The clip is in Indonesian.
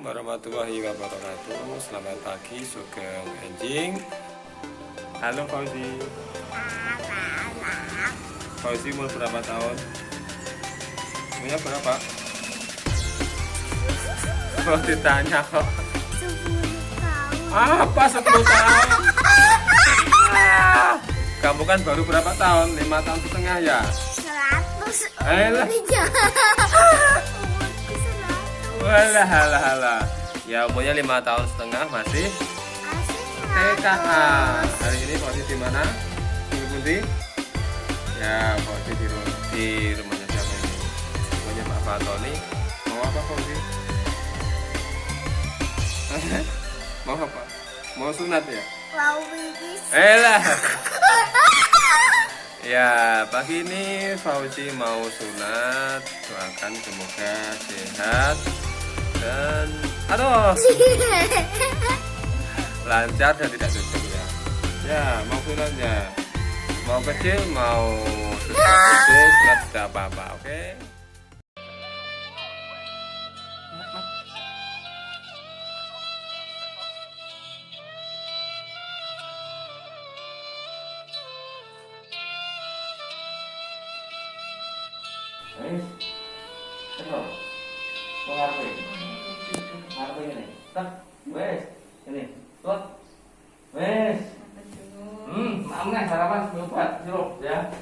warahmatullahi wabarakatuh. Selamat pagi, Sugeng Enjing. Halo Fauzi. Fauzi umur berapa tahun? Umurnya berapa? Oh, ditanya kok. 10 tahun. Apa 10 tahun? Kamu kan baru berapa tahun? 5 tahun setengah ya? 100. Alah. Walah, halah, halah. Ya umurnya 5 tahun setengah masih TKA. Hari ini Fauzi di mana? Di Pundi? Ya, Fauzi di rumahnya siapa ini? Rumahnya Pak Fatoni. Mau apa Fauzi? Mau apa? Mau sunat ya? Wow, bibis. Elah. Ya, pagi ini Fauzi mau sunat. Doakan semoga sehat dan lancar dan tidak cocok ya. Ya, mau sunatnya. Mau kecil, mau gede, sunat tidak apa-apa, oke? Wes, terus, mengarpe, ngarpe ini, tak, wes, ini, tuh, wes, maaf nih sarapan, obat, sirup ya.